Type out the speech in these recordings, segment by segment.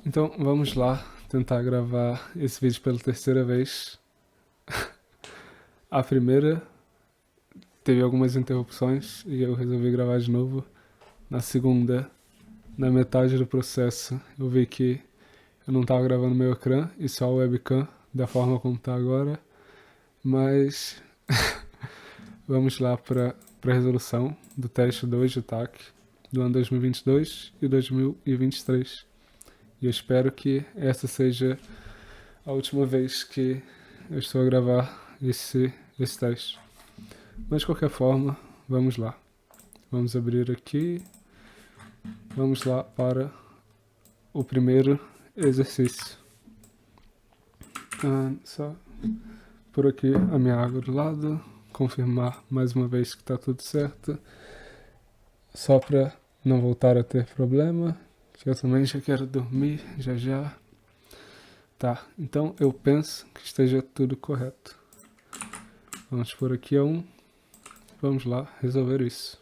Então vamos lá tentar gravar esse vídeo pela terceira vez. A primeira teve algumas interrupções e eu resolvi gravar de novo. Na segunda, na metade do processo, eu vi que eu não estava gravando meu ecrã e só o webcam da forma como está agora. Mas vamos lá para a resolução do teste 2 de TAC do ano 2022 e 2023. E eu espero que essa seja a última vez que eu estou a gravar esse teste. Mas de qualquer forma, vamos lá. Vamos abrir aqui. Vamos lá para o primeiro exercício. Só por aqui a minha água do lado. Confirmar mais uma vez que está tudo certo. Só para não voltar a ter problema. Que eu também já quero dormir já já. Tá, então eu penso que esteja tudo correto. Vamos por aqui a 1. Vamos lá resolver isso.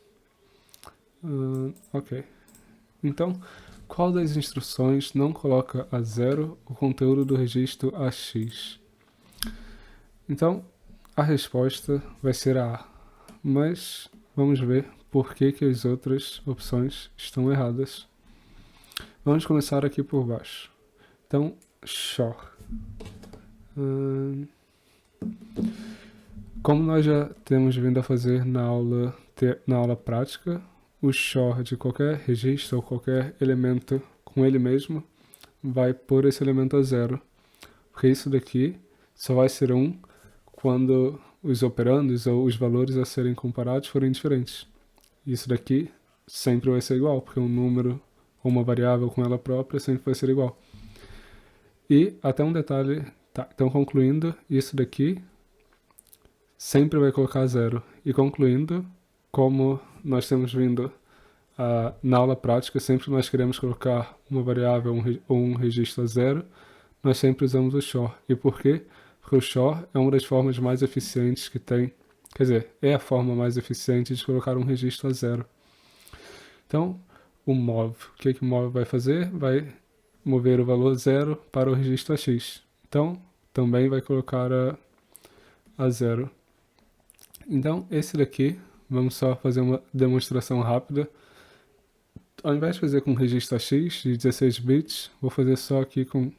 Ok. Então, qual das instruções não coloca a 0 o conteúdo do registro AX? Então, a resposta vai ser a A. Mas vamos ver por que as outras opções estão erradas. Vamos começar aqui por baixo. Então, SHOR. Como nós já temos vindo a fazer na aula prática, o SHOR de qualquer registro ou qualquer elemento com ele mesmo vai pôr esse elemento a 0. Porque isso daqui só vai ser 1 quando os operandos ou os valores a serem comparados forem diferentes. Isso daqui sempre vai ser igual, porque um número ou uma variável com ela própria sempre vai ser igual. E até um detalhe, tá, então concluindo, isso daqui sempre vai colocar 0. E concluindo, como nós temos vindo na aula prática, sempre nós queremos colocar uma variável ou um registro a 0, nós sempre usamos o SHOR. E por quê? Porque o SHOR é uma das formas mais eficientes que tem, quer dizer, é a forma mais eficiente de colocar um registro a 0. Então, o mov, o que o mov vai fazer? Vai mover o valor 0 para o registro AX. Então, também vai colocar a 0. Então, esse daqui, vamos só fazer uma demonstração rápida. Ao invés de fazer com registro AX de 16 bits, vou fazer só aqui com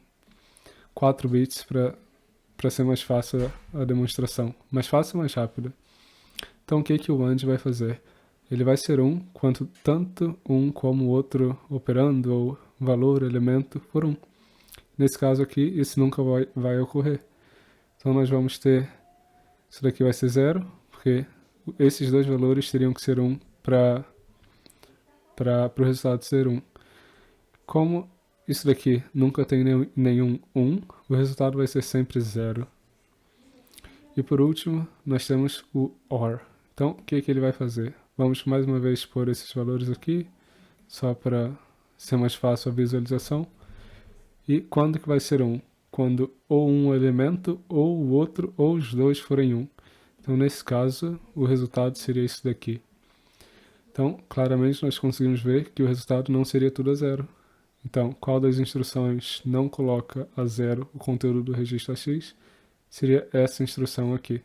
4 bits para ser mais fácil a demonstração. Mais fácil e mais rápida. Então, o que o AND vai fazer? Ele vai ser 1 quanto tanto um como o outro operando ou valor, elemento, for 1. Nesse caso aqui, isso nunca vai ocorrer. Então, nós vamos ter... Isso daqui vai ser 0, porque esses dois valores teriam que ser 1 para o resultado ser 1. Como isso daqui nunca tem nenhum 1, o resultado vai ser sempre 0. E por último, nós temos o OR. Então, o que ele vai fazer? Vamos mais uma vez pôr esses valores aqui, só para ser mais fácil a visualização. E quando que vai ser 1? Quando ou um elemento, ou o outro, ou os dois forem 1. Então, nesse caso, o resultado seria isso daqui. Então, claramente, nós conseguimos ver que o resultado não seria tudo a 0. Então, qual das instruções não coloca a 0 o conteúdo do registro AX? Seria essa instrução aqui,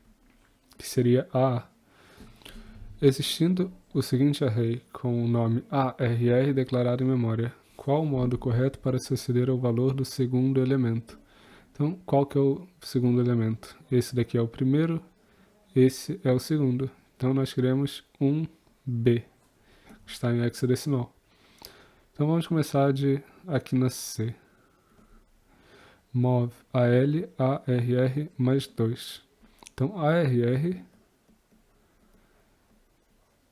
que seria a A. Existindo o seguinte array com o nome ARR declarado em memória, qual o modo correto para se aceder ao valor do segundo elemento? Então, qual que é o segundo elemento? Esse daqui é o primeiro, esse é o segundo. Então, nós queremos um B, que está em hexadecimal. Então, vamos começar aqui na C. Mov AL ARR mais 2. Então, ARR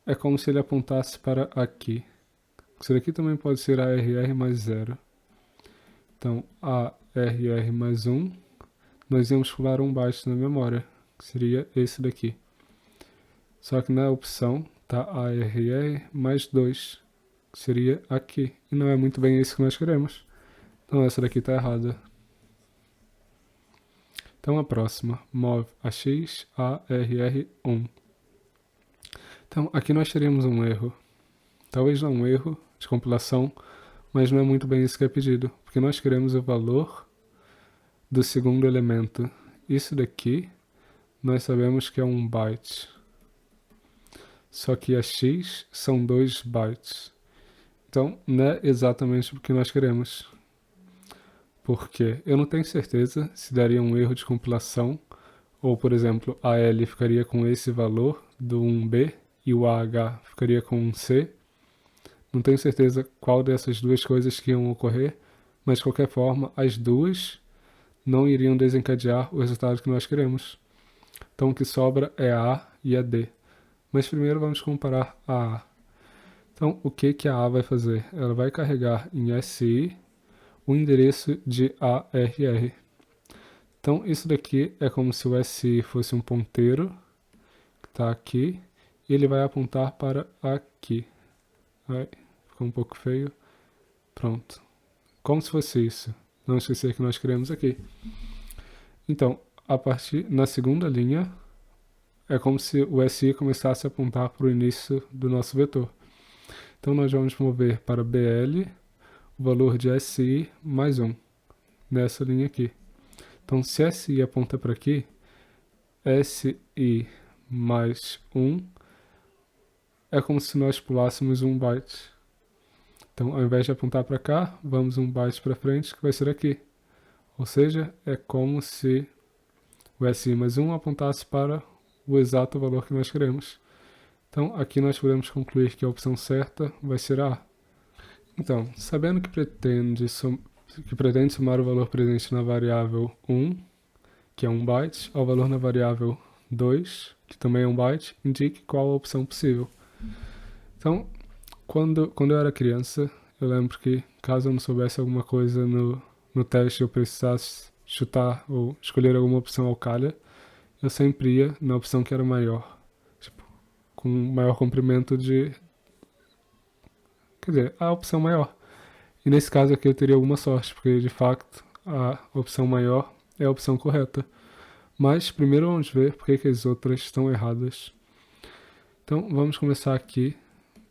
é como se ele apontasse para aqui. Isso daqui também pode ser ARR mais 0. Então, ARR mais 1, nós íamos pular um byte na memória, que seria esse daqui. Só que na opção está ARR mais 2, que seria aqui. E não é muito bem isso que nós queremos. Então, essa daqui está errada. Então, a próxima, mov AX ARR1. Então, aqui nós teríamos um erro. Talvez não um erro de compilação, mas não é muito bem isso que é pedido, porque nós queremos o valor do segundo elemento. Isso daqui nós sabemos que é 1 byte, só que a x são 2 bytes. Então não é exatamente o que nós queremos, porque eu não tenho certeza se daria um erro de compilação, ou por exemplo, a L ficaria com esse valor do 1B e o AH ficaria com um C. Não tenho certeza qual dessas duas coisas que iam ocorrer, mas de qualquer forma, as duas não iriam desencadear o resultado que nós queremos. Então o que sobra é a A e a D. Mas primeiro vamos comparar a A. Então o que a A vai fazer? Ela vai carregar em SI o endereço de ARR. Então isso daqui é como se o SI fosse um ponteiro, que está aqui, e ele vai apontar para aqui. Vai, ficou um pouco feio. Pronto. Como se fosse isso. Não esquecer que nós queremos aqui. Então, na segunda linha, é como se o SI começasse a apontar para o início do nosso vetor. Então nós vamos mover para BL o valor de SI mais 1, nessa linha aqui. Então se SI aponta para aqui, SI mais 1 é como se nós pulássemos 1 byte. Então ao invés de apontar para cá, vamos 1 byte para frente, que vai ser aqui. Ou seja, é como se o SI mais 1 apontasse para o exato valor que nós queremos. Então, aqui nós podemos concluir que a opção certa vai ser a A. Então, sabendo que pretende somar o valor presente na variável 1, que é 1 byte, ao valor na variável 2, que também é 1 byte, indique qual a opção possível. Então, quando eu era criança, eu lembro que, caso eu não soubesse alguma coisa no teste, eu precisasse chutar ou escolher alguma opção ao calha, eu sempre ia na opção que era maior, tipo, com maior comprimento de... Quer dizer, a opção maior. E nesse caso aqui eu teria alguma sorte, porque de fato a opção maior é a opção correta. Mas primeiro vamos ver por que as outras estão erradas. Então vamos começar aqui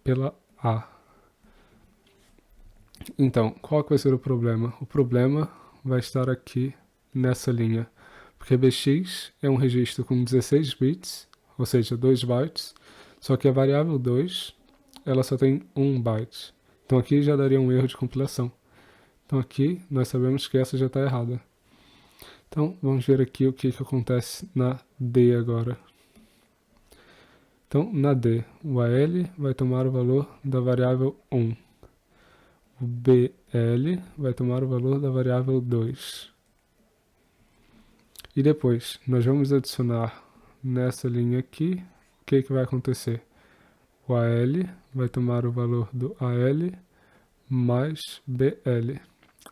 pela A. Então, qual que vai ser o problema? O problema vai estar aqui nessa linha, porque BX é um registro com 16 bits, ou seja, 2 bytes, só que a variável 2 ela só tem 1 byte. Então aqui já daria um erro de compilação. Então aqui nós sabemos que essa já está errada. Então vamos ver aqui o que acontece na D agora. Então na D, o AL vai tomar o valor da variável 1. O BL vai tomar o valor da variável 2. E depois nós vamos adicionar nessa linha aqui, o que vai acontecer? O AL vai tomar o valor do AL mais BL.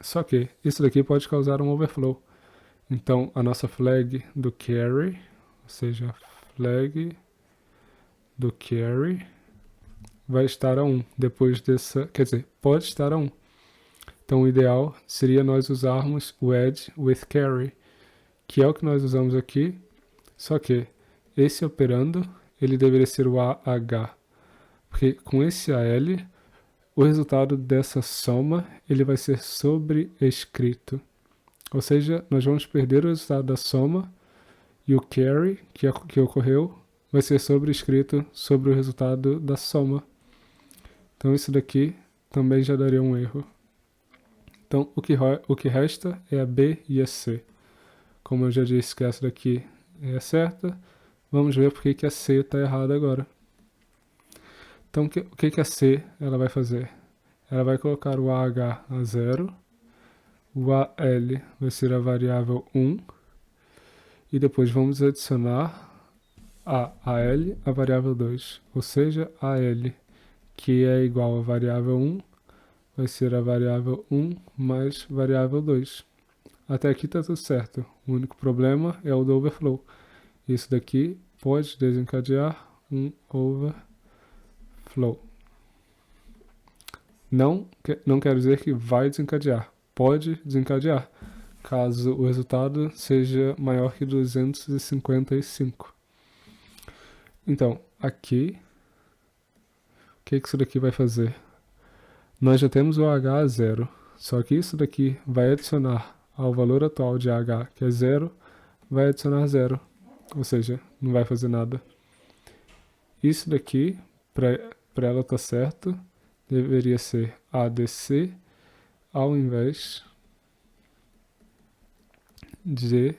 Só que isso daqui pode causar um overflow. Então a nossa flag do carry, ou seja, a flag do carry, vai estar a 1 depois dessa, quer dizer, pode estar a 1. Então o ideal seria nós usarmos o add with carry, que é o que nós usamos aqui, só que esse operando, ele deveria ser o AH, porque com esse AL, o resultado dessa soma, ele vai ser sobrescrito. Ou seja, nós vamos perder o resultado da soma e o carry, que ocorreu, vai ser sobrescrito sobre o resultado da soma. Então isso daqui também já daria um erro. Então o que resta é a B e a C. Como eu já disse que essa daqui é certa, vamos ver por que a C está errada agora. Então o que a C ela vai fazer? Ela vai colocar o AH a 0, o AL vai ser a variável 1, e depois vamos adicionar a AL a variável 2, ou seja, AL, que é igual a variável 1, vai ser a variável 1 mais variável 2. Até aqui está tudo certo. O único problema é o do overflow. Isso daqui pode desencadear um overflow. Não quer dizer que vai desencadear. Pode desencadear, caso o resultado seja maior que 255. Então, aqui, o que isso daqui vai fazer? nós já temos o h a 0, só que isso daqui vai adicionar ao valor atual de h, que é 0, vai adicionar 0, ou seja, não vai fazer nada. Isso daqui, para ela estar certo, deveria ser ADC ao invés de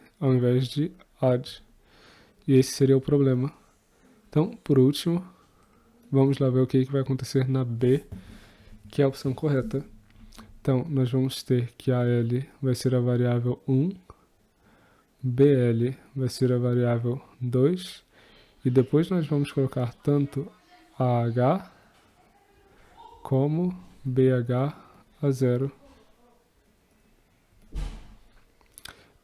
AD. E esse seria o problema. Então, por último, vamos lá ver o que vai acontecer na B, que é a opção correta. Então, nós vamos ter que AL vai ser a variável 1, BL vai ser a variável 2, e depois nós vamos colocar tanto AH como BH a 0.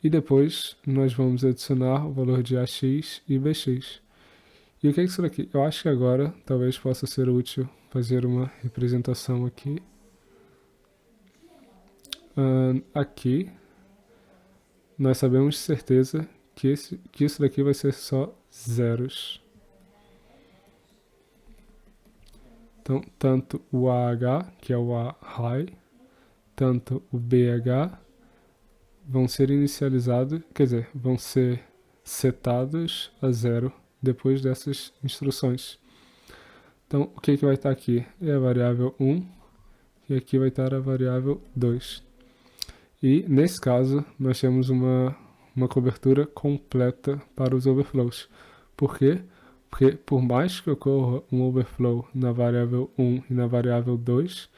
E depois nós vamos adicionar o valor de AX e BX. E o que é isso daqui? Eu acho que agora talvez possa ser útil fazer uma representação aqui. Aqui nós sabemos de certeza que isso daqui vai ser só zeros. Então, tanto o AH, que é o A high, tanto o BH vão ser inicializados, quer dizer, vão ser setados a 0 depois dessas instruções. Então, o que vai estar aqui? É a variável 1 e aqui vai estar a variável 2. E, nesse caso, nós temos uma cobertura completa para os overflows. Por quê? Porque, por mais que ocorra um overflow na variável 1 e na variável 2,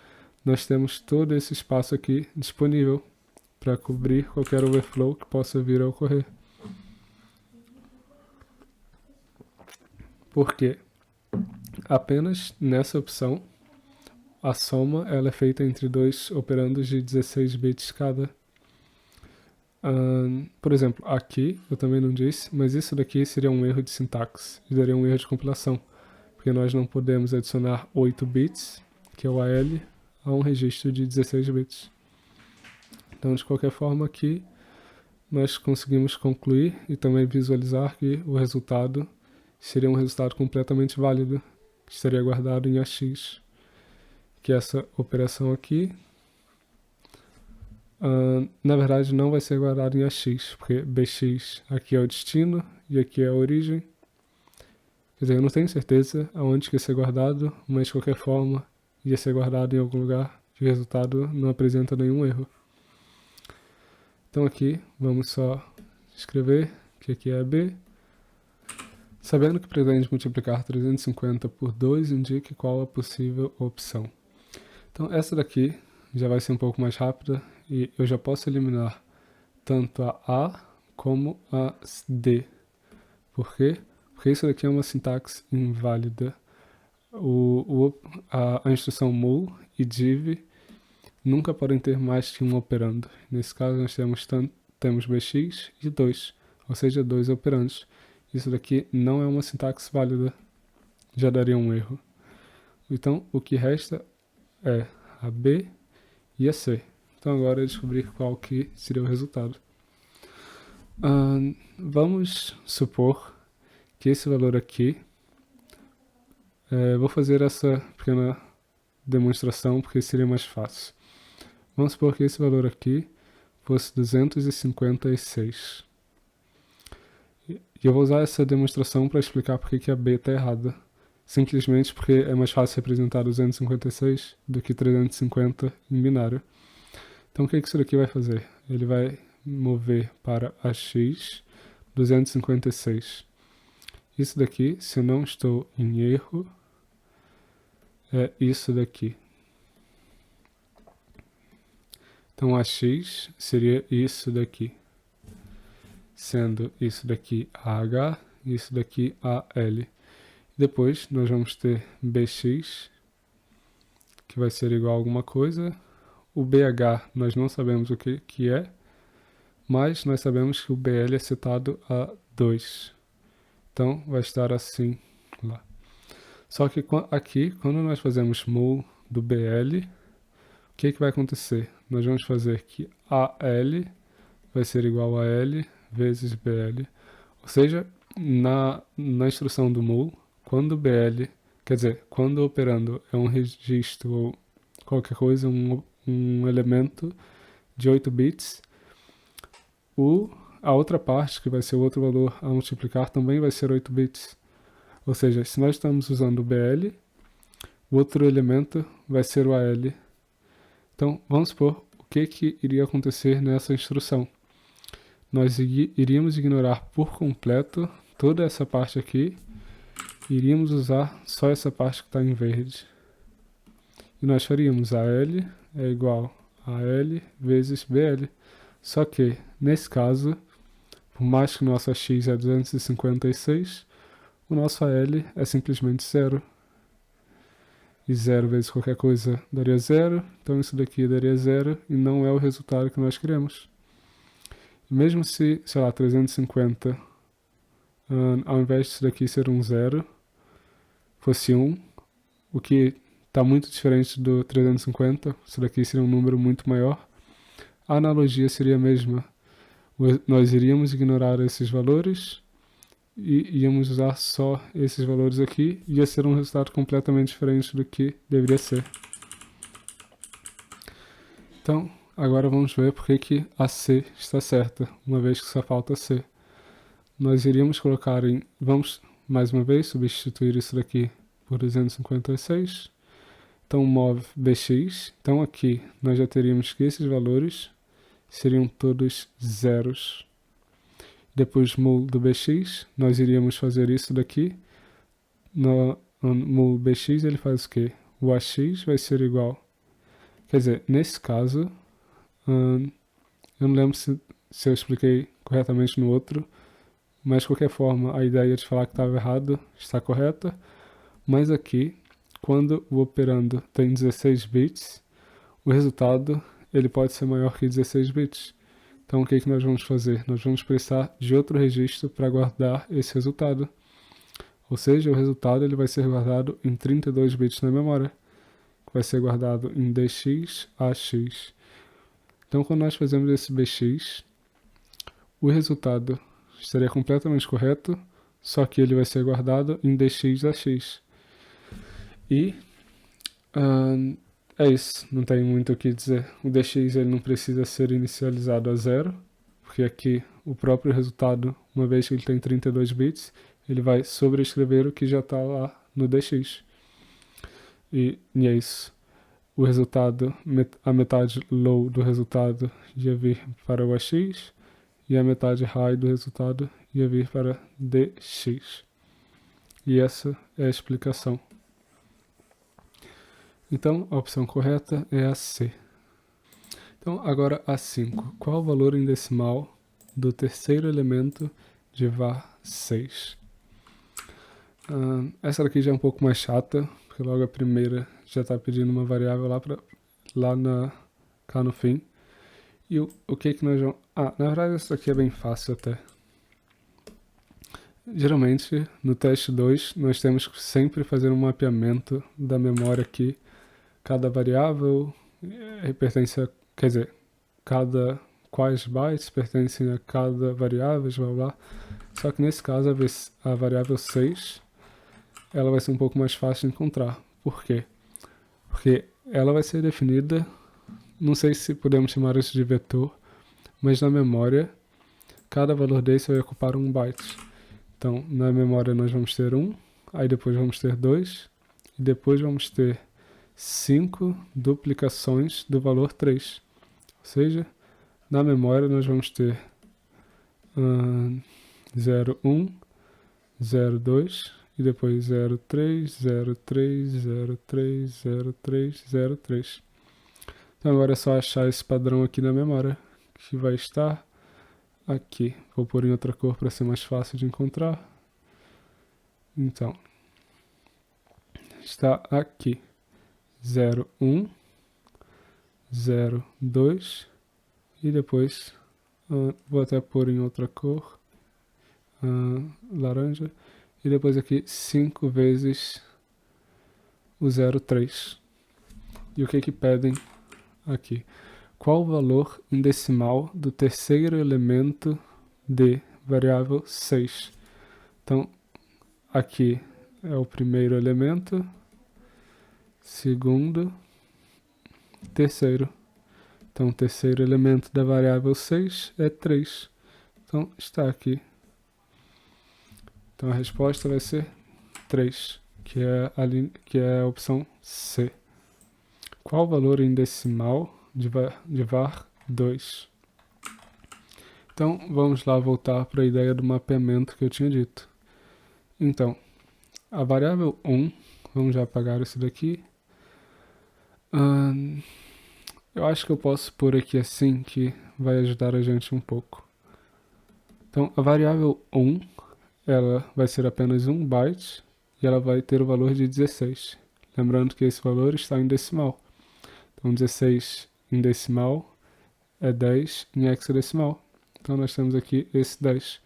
nós temos todo esse espaço aqui disponível para cobrir qualquer overflow que possa vir a ocorrer. Por quê? Apenas nessa opção, a soma ela é feita entre dois operandos de 16 bits cada. Por exemplo, aqui eu também não disse, mas isso daqui seria um erro de sintaxe, e daria um erro de compilação, porque nós não podemos adicionar 8 bits, que é o AL, a um registro de 16 bits. Então, de qualquer forma, aqui nós conseguimos concluir e também visualizar que o resultado seria um resultado completamente válido, que estaria guardado em AX, que essa operação aqui, na verdade, não vai ser guardado em AX, porque BX aqui é o destino e aqui é a origem. Quer dizer, eu não tenho certeza aonde que ia ser guardado, mas de qualquer forma ia ser guardado em algum lugar e o resultado não apresenta nenhum erro. Então aqui vamos só escrever que aqui é B. Sabendo que pretende multiplicar 350 por 2, indique qual a possível opção. Então essa daqui já vai ser um pouco mais rápida e eu já posso eliminar tanto a como a D. Por quê? Porque isso daqui é uma sintaxe inválida. A instrução mul e div nunca podem ter mais que um operando. Nesse caso nós temos bx e 2, ou seja, 2 operandos. Isso daqui não é uma sintaxe válida, já daria um erro. Então o que resta é a B e a C. Então agora é descobrir qual que seria o resultado. Vamos supor que esse valor aqui, vou fazer essa pequena demonstração porque seria mais fácil. Vamos supor que esse valor aqui fosse 256. E eu vou usar essa demonstração para explicar porque que a B está errada. Simplesmente porque é mais fácil representar 256 do que 350 em binário. Então o que isso daqui vai fazer? Ele vai mover para AX 256. Isso daqui, se eu não estou em erro, é isso daqui. Então AX seria isso daqui, sendo isso daqui AH e isso daqui AL. Depois nós vamos ter BX, que vai ser igual a alguma coisa. O BH nós não sabemos o que é, mas nós sabemos que o BL é setado a 2. Então vai estar assim lá. Só que aqui, quando nós fazemos mul do BL, o que vai acontecer? Nós vamos fazer que AL vai ser igual a L vezes BL. Ou seja, na instrução do mul, quando BL, quer dizer, quando o operando é um registro ou qualquer coisa, um elemento de 8 bits, a outra parte, que vai ser o outro valor a multiplicar, também vai ser 8 bits. Ou seja, se nós estamos usando o BL, o outro elemento vai ser o AL. Então, vamos supor o que iria acontecer nessa instrução. Nós iríamos ignorar por completo toda essa parte aqui, iríamos usar só essa parte que está em verde. E nós faríamos AL é igual a AL vezes BL. Só que, nesse caso, por mais que o nosso AX é 256, o nosso AL é simplesmente 0. E 0 vezes qualquer coisa daria 0, então isso daqui daria 0 e não é o resultado que nós queremos. E mesmo se, sei lá, 350, ao invés disso daqui ser um 0, fosse 1, o que está muito diferente do 350, isso daqui seria um número muito maior, a analogia seria a mesma. Nós iríamos ignorar esses valores e íamos usar só esses valores aqui, ia ser um resultado completamente diferente do que deveria ser. Então, agora vamos ver por que a C está certa, uma vez que só falta C. Nós iríamos colocar em... Vamos, mais uma vez, substituir isso daqui por 256. Então, mov bx. Então, aqui nós já teríamos que esses valores seriam todos zeros. Depois, mul do bx, nós iríamos fazer isso daqui. No mul bx, ele faz o quê? O ax vai ser igual. Quer dizer, nesse caso, eu não lembro se eu expliquei corretamente no outro, mas de qualquer forma, a ideia de falar que estava errado está correta. Mas aqui, quando o operando tem 16 bits, o resultado ele pode ser maior que 16 bits. Então, o que nós vamos fazer? Nós vamos precisar de outro registro para guardar esse resultado. Ou seja, o resultado ele vai ser guardado em 32 bits na memória, que vai ser guardado em dx ax. Então, quando nós fazemos esse bx, o resultado estaria completamente correto, só que ele vai ser guardado em dx ax. E é isso, não tem muito o que dizer. O dx ele não precisa ser inicializado a 0, porque aqui o próprio resultado, uma vez que ele tem 32 bits, ele vai sobrescrever o que já está lá no dx. E é isso. O resultado, a metade low do resultado ia vir para o ax, e a metade high do resultado ia vir para dx. E essa é a explicação. Então, a opção correta é a C. Então, agora a 5. Qual o valor em decimal do terceiro elemento de var 6? Essa daqui já é um pouco mais chata, porque logo a primeira já está pedindo uma variável cá no fim. E o que nós vamos... na verdade essa aqui é bem fácil até. Geralmente, no teste 2, nós temos que sempre fazer um mapeamento da memória aqui. Cada variável pertence a... Quer dizer, quais bytes pertencem a cada variável, blá blá. Só que nesse caso, a variável 6, ela vai ser um pouco mais fácil de encontrar. Por quê? Porque ela vai ser definida, não sei se podemos chamar isso de vetor, mas na memória, cada valor desse vai ocupar 1 byte. Então, na memória nós vamos ter 1, aí depois vamos ter 2, e depois vamos ter 5 duplicações do valor 3. Ou seja, na memória nós vamos ter 0,1, 0,2 e depois 0,3, 0,3, 0,3, 0,3, 0,3. Então agora é só achar esse padrão aqui na memória, que vai estar aqui. Vou pôr em outra cor para ser mais fácil de encontrar. Então, está aqui. 0,1, 0,2 e depois vou até pôr em outra cor, laranja, e depois aqui 5 vezes o 0,3. E o que pedem aqui? Qual o valor em decimal do terceiro elemento de variável 6? Então, aqui é o primeiro elemento, segundo, terceiro. Então, o terceiro elemento da variável 6 é 3. Então, está aqui. Então, a resposta vai ser 3, que é a opção C. Qual o valor em decimal de var 2? Então, vamos lá voltar para a ideia do mapeamento que eu tinha dito. Então, a variável 1, vamos já apagar isso daqui. Eu acho que eu posso pôr aqui assim, que vai ajudar a gente um pouco. Então, a variável 1, ela vai ser apenas 1 byte e ela vai ter o valor de 16. Lembrando que esse valor está em decimal. Então, 16 em decimal é 10 em hexadecimal. Então, nós temos aqui esse 10.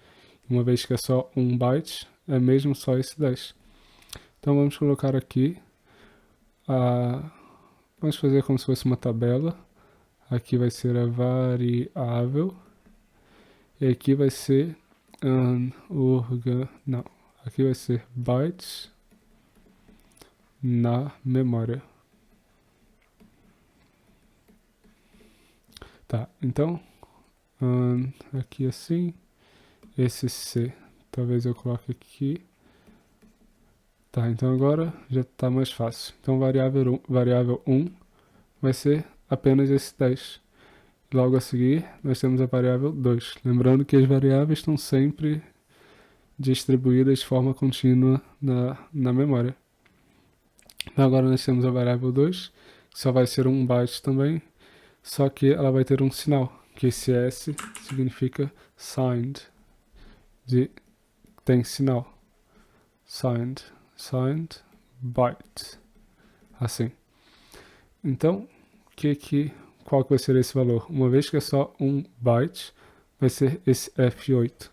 Uma vez que é só 1 byte, é mesmo só esse 10. Então, vamos colocar aqui vamos fazer como se fosse uma tabela. Aqui vai ser a variável. E aqui vai ser não. Aqui vai ser bytes na memória. Tá, então aqui assim, esse C, talvez eu coloque aqui. Tá, então agora já está mais fácil. Então variável 1 vai ser apenas esse 10. Logo a seguir, nós temos a variável 2. Lembrando que as variáveis estão sempre distribuídas de forma contínua na memória. Então agora nós temos a variável 2, que só vai ser 1 byte também, só que ela vai ter um sinal, que esse S significa signed, tem sinal. Signed byte. Assim. Então, qual que vai ser esse valor? Uma vez que é só 1 byte, vai ser esse F8.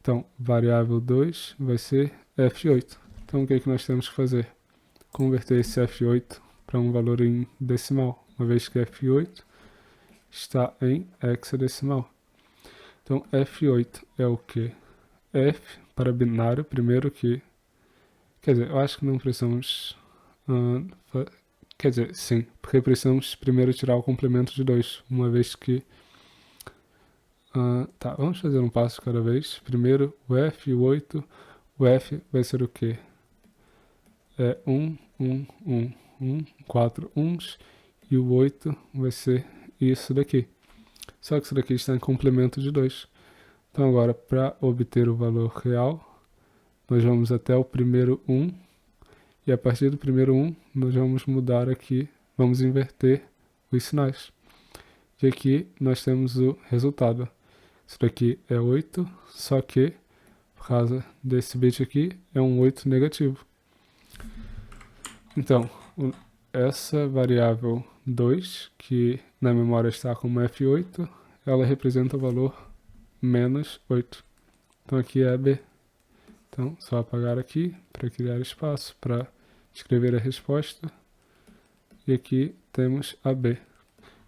Então, variável 2 vai ser F8. Então, o que nós temos que fazer? Converter esse F8 para um valor em decimal, uma vez que F8 está em hexadecimal. Então, F8 é o quê? F para binário, primeiro que... Quer dizer, eu acho que não precisamos... quer dizer, sim, porque precisamos primeiro tirar o complemento de 2, uma vez que... tá, vamos fazer um passo cada vez. Primeiro, o F e o 8. O F vai ser o quê? É 4 uns. E o 8 vai ser isso daqui. Só que isso daqui está em complemento de 2. Então agora, para obter o valor real, nós vamos até o primeiro 1. E a partir do primeiro 1, nós vamos mudar aqui, vamos inverter os sinais. E aqui nós temos o resultado. Isso daqui é 8, só que, por causa desse bit aqui, é um 8 negativo. Então, essa variável 2, que na memória está como F8, ela representa o valor menos 8. Então aqui é B. Então, só apagar aqui para criar espaço para escrever a resposta. E aqui temos a B.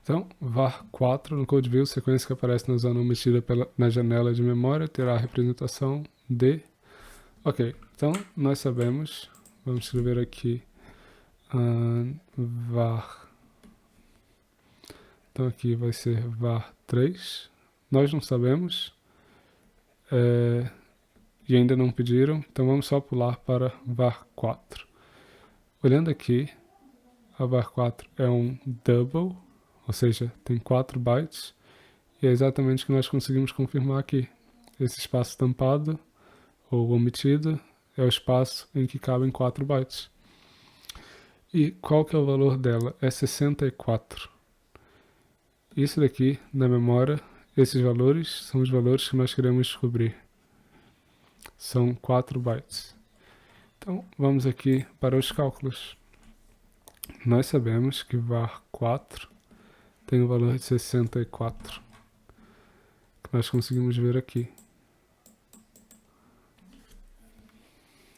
Então, var4 no CodeView, sequência que aparece na zona omitida na janela de memória, terá a representação de... Ok, então nós sabemos, vamos escrever aqui var. Então aqui vai ser var3. Nós não sabemos e ainda não pediram, então vamos só pular para var4. Olhando aqui, a var4 é um double, ou seja, tem 4 bytes, e é exatamente o que nós conseguimos confirmar aqui. Esse espaço tampado, ou omitido, é o espaço em que cabem 4 bytes. E qual que é o valor dela? É 64. Isso daqui, na memória, esses valores são os valores que nós queremos descobrir. São 4 bytes. Então, vamos aqui para os cálculos. Nós sabemos que var4 tem o valor de 64, que nós conseguimos ver aqui.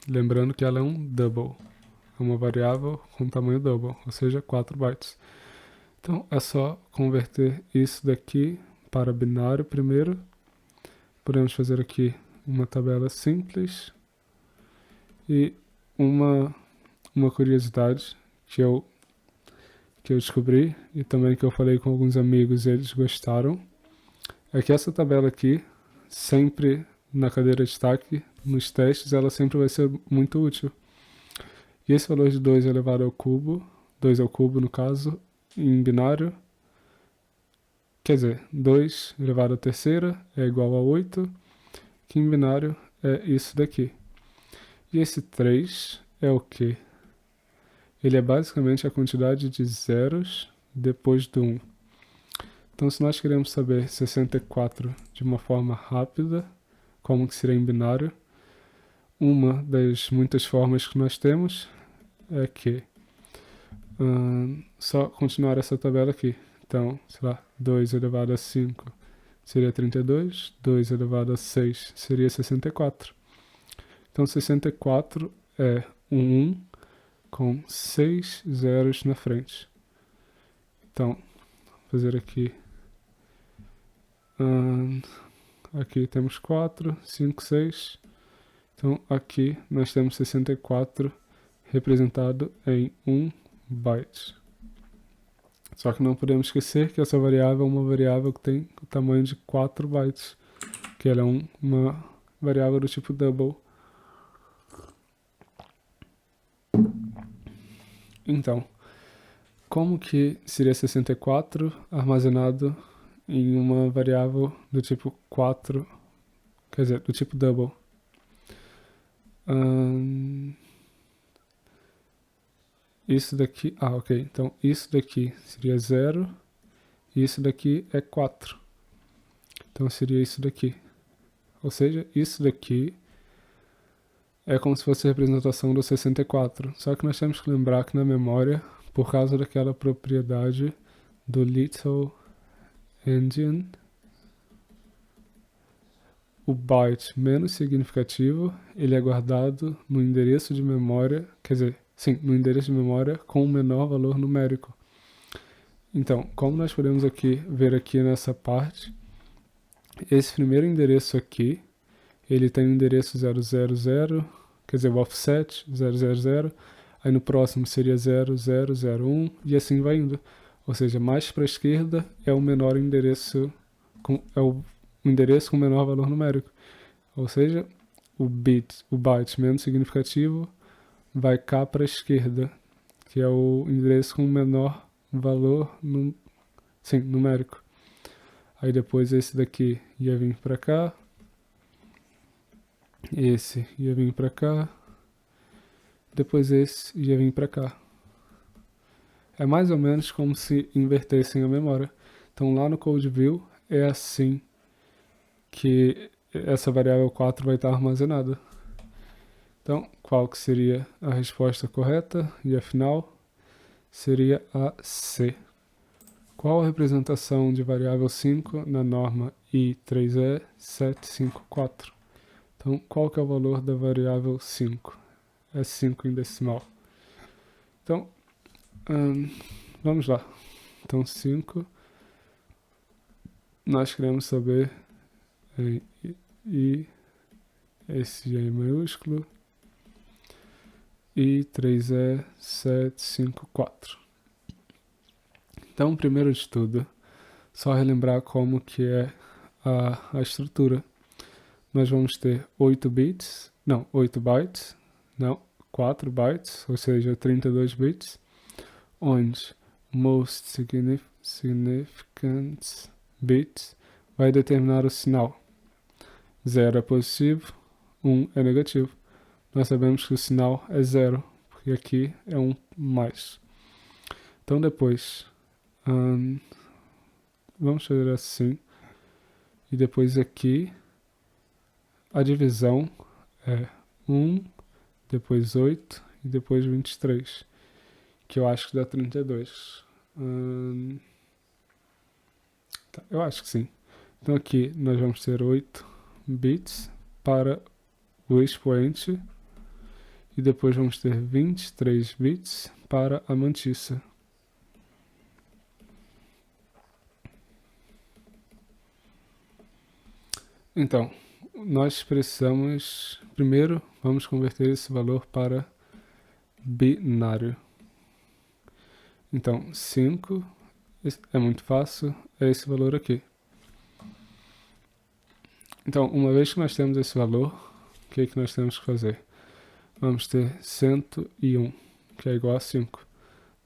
Lembrando que ela é um double, é uma variável com tamanho double, ou seja, 4 bytes. Então, é só converter isso daqui para binário primeiro. Podemos fazer aqui uma tabela simples. E uma curiosidade que eu descobri e também que eu falei com alguns amigos e eles gostaram, é que essa tabela aqui, sempre na cadeira de destaque, nos testes, ela sempre vai ser muito útil. E esse valor de 2 elevado ao cubo, 2 ao cubo no caso, em binário, quer dizer, 2 elevado à terceira é igual a 8, que em binário é isso daqui. E esse 3 é o quê? Ele é basicamente a quantidade de zeros depois do 1. Então, se nós queremos saber 64 de uma forma rápida, como que seria em binário, uma das muitas formas que nós temos é que só continuar essa tabela aqui. Então, sei lá, 2 elevado a 5 seria 32, 2 elevado a 6 seria 64. Então, 64 é um 1 com 6 zeros na frente. Então, vou fazer aqui. Aqui temos 4, 5, 6. Então, aqui nós temos 64 representado em 1 byte. Só que não podemos esquecer que essa variável é uma variável que tem o tamanho de 4 bytes, que ela é uma variável do tipo double. Então, como que seria 64 armazenado em uma variável do tipo 4, quer dizer, do tipo double? Isso daqui, ok, então isso daqui seria 0 e isso daqui é 4. Então seria isso daqui. Ou seja, isso daqui é como se fosse a representação do 64. Só que nós temos que lembrar que na memória, por causa daquela propriedade do little endian, o byte menos significativo, ele é guardado no endereço de memória, quer dizer, sim, no endereço de memória com o menor valor numérico. Então, como nós podemos ver aqui nessa parte, esse primeiro endereço aqui, ele tem o endereço 000, quer dizer, o offset 000, aí no próximo seria 0001 e assim vai indo. Ou seja, mais para a esquerda é o menor endereço, é o endereço com menor valor numérico. Ou seja, o byte menos significativo vai cá para a esquerda, que é o endereço com menor valor numérico. Aí depois esse daqui ia vir para cá, esse ia vir para cá, depois esse ia vir para cá. É mais ou menos como se invertessem a memória. Então lá no code view é assim que essa variável 4 vai estar armazenada. Então, qual que seria a resposta correta? E afinal, seria a C. Qual a representação de variável 5 na norma I3E754? Então, qual que é o valor da variável 5? É 5 em decimal. Então, vamos lá. Então, 5, nós queremos saber I, esse I maiúsculo, I3E754. Então, primeiro de tudo, só relembrar como que é a estrutura. Nós vamos ter 8 bytes, 4 bytes, ou seja, 32 bits, onde most significant bit vai determinar o sinal. 0 é positivo, 1 é negativo. Nós sabemos que o sinal é 0, porque aqui é um mais. Então depois, vamos fazer assim, e depois aqui, a divisão é 1, depois 8 e depois 23, que eu acho que dá 32. Tá, eu acho que sim. Então aqui nós vamos ter 8 bits para o expoente e depois vamos ter 23 bits para a mantissa. Então, nós precisamos, primeiro, vamos converter esse valor para binário. Então, 5 é muito fácil, é esse valor aqui. Então, uma vez que nós temos esse valor, o que nós temos que fazer? Vamos ter 101, que é igual a 5.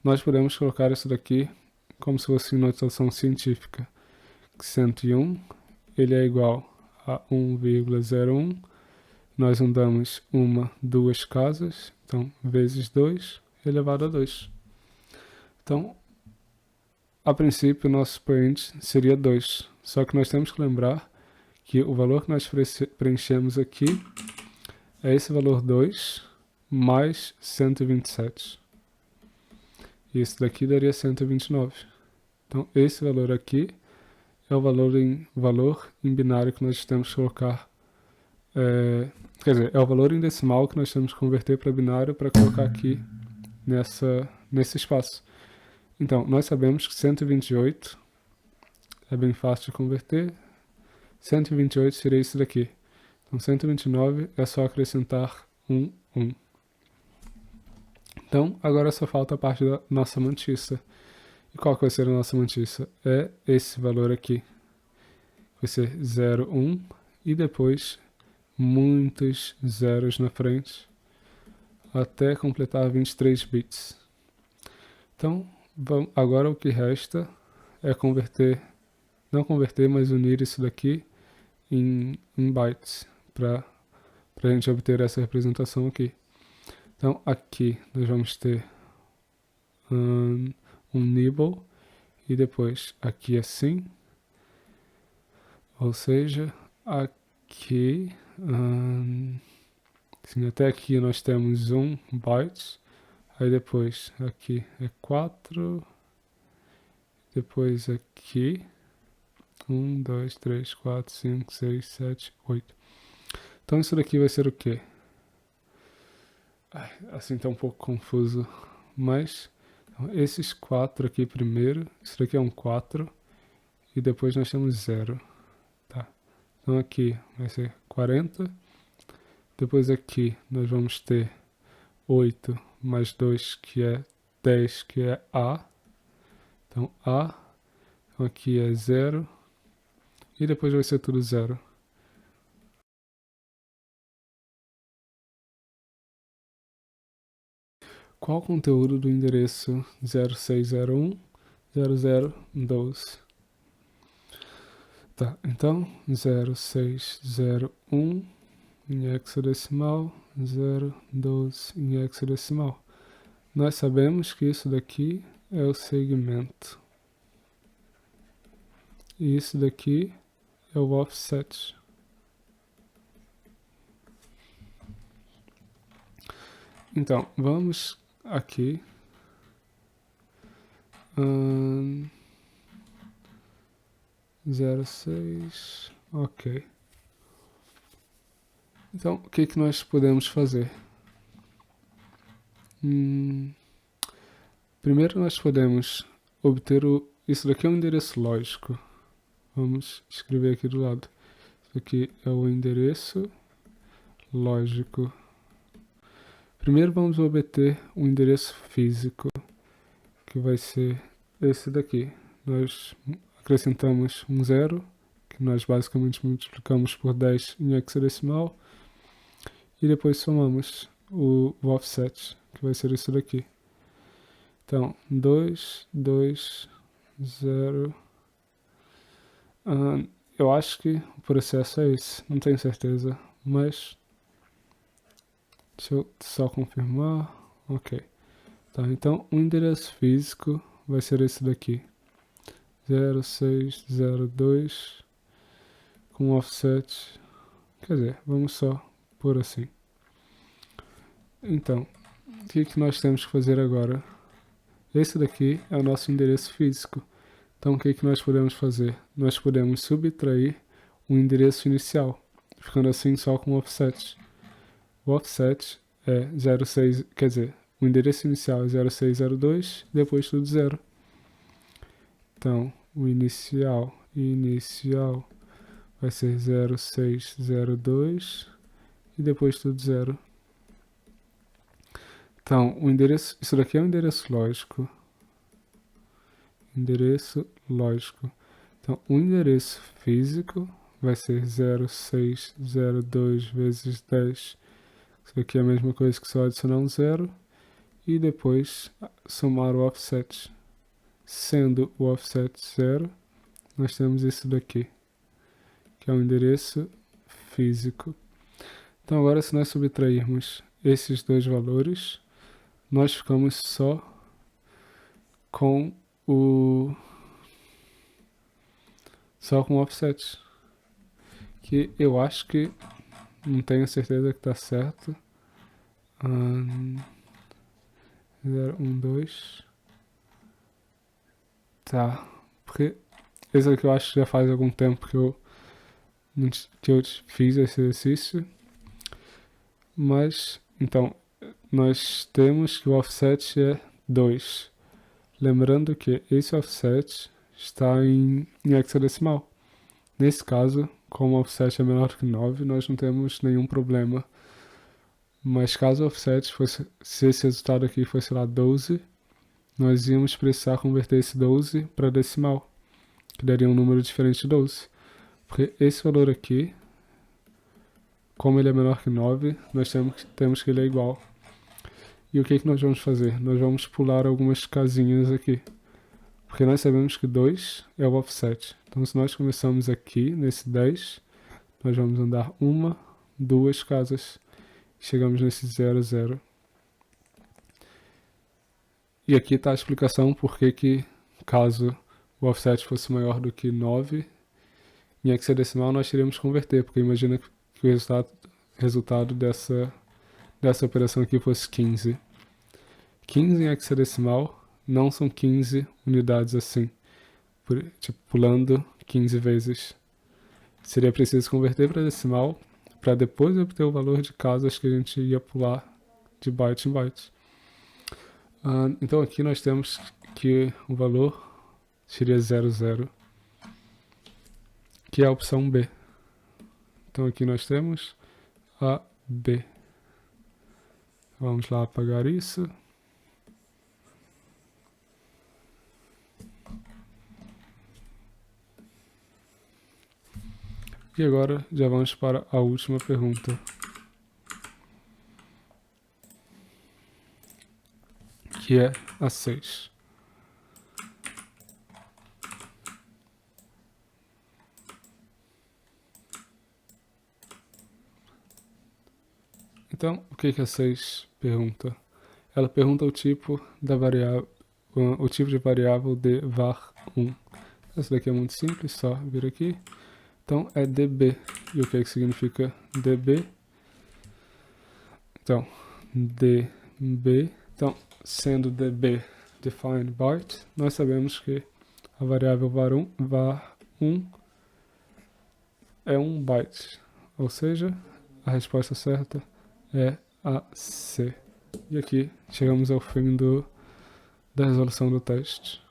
Nós podemos colocar isso daqui como se fosse notação científica. 101, ele é igual a 1,01. Nós andamos duas casas, então vezes 2 elevado a 2. Então, a princípio, o nosso expoente seria 2. Só que nós temos que lembrar que o valor que nós preenchemos aqui é esse valor 2 mais 127. E esse daqui daria 129. Então, esse valor aqui é o valor em binário que nós temos que colocar. Quer dizer, é o valor em decimal que nós temos que converter para binário para colocar aqui nesse espaço. Então, nós sabemos que 128 é bem fácil de converter. 128 seria isso daqui. Então, 129 é só acrescentar 1. Então, agora só falta a parte da nossa mantissa. E qual que vai ser a nossa mantissa? É esse valor aqui. Vai ser 0, 1 e depois muitos zeros na frente até completar 23 bits. Então, agora o que resta é não converter, mas unir isso daqui em bytes para a gente obter essa representação aqui. Então, aqui nós vamos ter um nibble e depois aqui assim, ou seja, aqui assim, até aqui nós temos 1 byte, aí depois aqui é 4, depois aqui 1, 2, 3, 4, 5, 6, 7, 8. Então isso daqui vai ser o quê? Assim tá um pouco confuso, mas então, esses 4 aqui primeiro, isso daqui é um 4 e depois nós temos 0, tá? Então aqui vai ser 40, depois aqui nós vamos ter 8 mais 2 que é 10, que é A, então A, então aqui é 0 e depois vai ser tudo 0. Qual o conteúdo do endereço 06010012? Tá, então 0601 em hexadecimal, 012 em hexadecimal. Nós sabemos que isso daqui é o segmento. E isso daqui é o offset. Então, vamos aqui. 06, ok. Então, o que nós podemos fazer? Primeiro nós podemos obter isso daqui é um endereço lógico. Vamos escrever aqui do lado. Isso aqui é o endereço lógico. Primeiro vamos obter um endereço físico, que vai ser esse daqui. Nós acrescentamos um 0, que nós basicamente multiplicamos por 10 em hexadecimal, e depois somamos o offset, que vai ser isso daqui. Então, 2, 2, 0. Eu acho que o processo é esse, não tenho certeza, mas deixa eu só confirmar. Ok. Tá, então o endereço físico vai ser esse daqui. 0602 com offset. Quer dizer, vamos só por assim. Então, o que nós temos que fazer agora? Esse daqui é o nosso endereço físico. Então, o que nós podemos fazer? Nós podemos subtrair o endereço inicial, ficando assim só com o offset. O offset é 06, quer dizer, o endereço inicial é 0602, depois tudo 0. Então, o inicial vai ser 0602 e depois tudo 0. Então, o endereço, isso daqui é um endereço lógico. endereço lógico. Então, o endereço físico vai ser 0602 vezes 10. Isso aqui é a mesma coisa que só adicionar um zero. E depois somar o offset. Sendo o offset 0, nós temos isso daqui, que é o endereço físico. Então agora, se nós subtrairmos esses dois valores, nós ficamos só com o offset, que eu acho que não tenho certeza que está certo. 0, 1, 2. Tá, porque esse aqui eu acho que já faz algum tempo que eu fiz esse exercício. Mas, então, nós temos que o offset é 2. Lembrando que esse offset está em hexadecimal. Nesse caso, como o offset é menor que 9, nós não temos nenhum problema. Mas caso o offset fosse, se esse resultado aqui fosse lá 12, nós íamos precisar converter esse 12 para decimal, que daria um número diferente de 12. Porque esse valor aqui, como ele é menor que 9, nós temos que ele é igual. E o que nós vamos fazer? Nós vamos pular algumas casinhas aqui. Porque nós sabemos que 2 é o offset. Então, se nós começamos aqui, nesse 10, nós vamos andar 1, 2 casas. Chegamos nesse 0, 0. E aqui está a explicação por que, caso o offset fosse maior do que 9, em hexadecimal nós teríamos que converter, porque imagina que o resultado dessa operação aqui fosse 15. 15 em hexadecimal não são 15 unidades assim, tipo, pulando 15 vezes. Seria preciso converter para decimal, para depois obter o valor de casas que a gente ia pular de byte em byte. Então aqui nós temos que o valor seria 0, 0, que é a opção B. Então aqui nós temos a B. Vamos lá apagar isso. E agora já vamos para a última pergunta, que é a 6. Então, o que a 6 pergunta? Ela pergunta o tipo da variável, o tipo de variável de var1. Essa daqui é muito simples, só vir aqui. Então, é db. E o que significa db? Então, db. Então, sendo db defined byte, nós sabemos que a variável var1 é um byte. Ou seja, a resposta certa é a C. E aqui chegamos ao fim da resolução do teste.